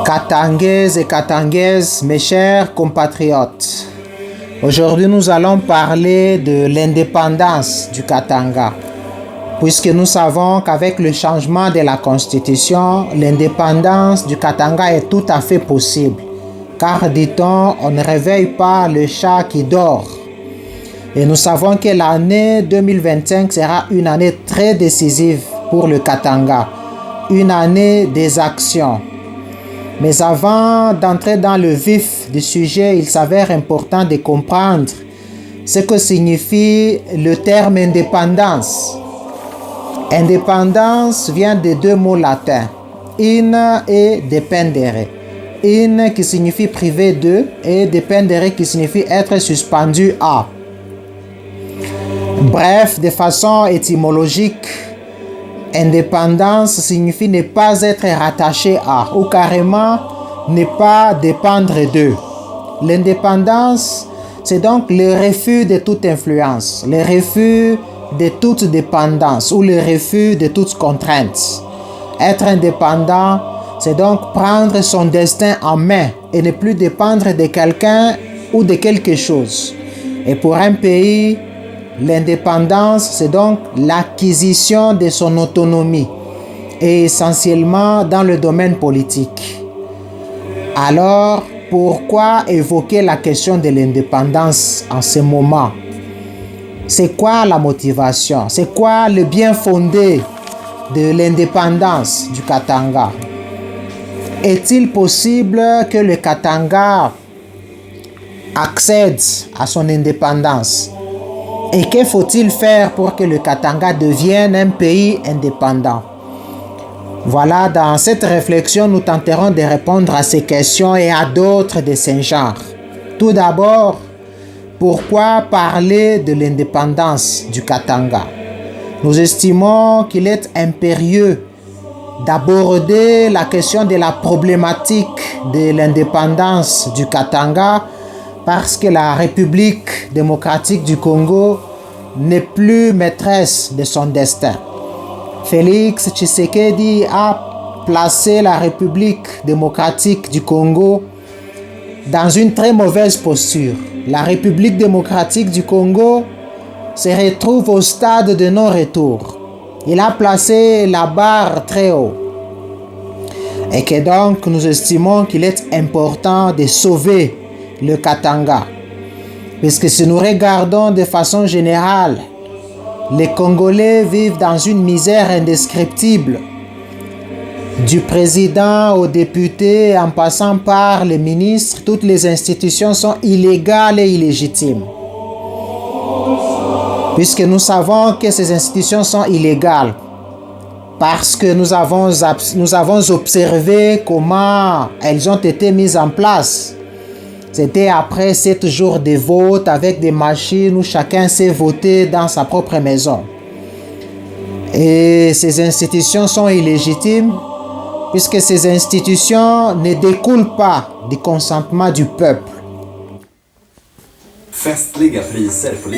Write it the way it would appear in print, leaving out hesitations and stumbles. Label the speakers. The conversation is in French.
Speaker 1: Katangaises et Katangaises, mes chers compatriotes, aujourd'hui nous allons parler de l'indépendance du Katanga, puisque nous savons qu'avec le changement de la Constitution, l'indépendance du Katanga est tout à fait possible, car dit-on, on ne réveille pas le chat qui dort. Et nous savons que l'année 2025 sera une année très décisive pour le Katanga, une année des actions. Mais avant d'entrer dans le vif du sujet, il s'avère important de comprendre ce que signifie le terme indépendance. Indépendance vient de deux mots latins, in et dependere. In qui signifie privé de et dependere qui signifie être suspendu à. Bref, de façon étymologique, indépendance signifie ne pas être rattaché à ou carrément ne pas dépendre d'eux. L'indépendance, c'est donc le refus de toute influence, le refus de toute dépendance ou le refus de toute contrainte. Être indépendant, c'est donc prendre son destin en main et ne plus dépendre de quelqu'un ou de quelque chose. Et pour un pays, l'indépendance, c'est donc l'acquisition de son autonomie, et essentiellement dans le domaine politique. Alors, pourquoi évoquer la question de l'indépendance en ce moment? C'est quoi la motivation? C'est quoi le bien fondé de l'indépendance du Katanga? Est-il possible que le Katanga accède à son indépendance? Et que faut-il faire pour que le Katanga devienne un pays indépendant? Voilà, dans cette réflexion, nous tenterons de répondre à ces questions et à d'autres de ce genre. Tout d'abord, pourquoi parler de l'indépendance du Katanga? Nous estimons qu'il est impérieux d'aborder la question de la problématique de l'indépendance du Katanga parce que la République démocratique du Congo n'est plus maîtresse de son destin. Félix Tshisekedi a placé la République démocratique du Congo dans une très mauvaise posture. La République démocratique du Congo se retrouve au stade de non-retour. Il a placé la barre très haut. Et que donc nous estimons qu'il est important de sauver le Katanga. Puisque si nous regardons de façon générale, les Congolais vivent dans une misère indescriptible. Du président aux députés, en passant par les ministres, toutes les institutions sont illégales et illégitimes. Puisque nous savons que ces institutions sont illégales, parce que nous avons observé comment elles ont été mises en place. C'était après 7 jours de vote avec des machines où chacun s'est voté dans sa propre maison. Et ces institutions sont illégitimes puisque ces institutions ne découlent pas du consentement du peuple.
Speaker 2: Festliga priser på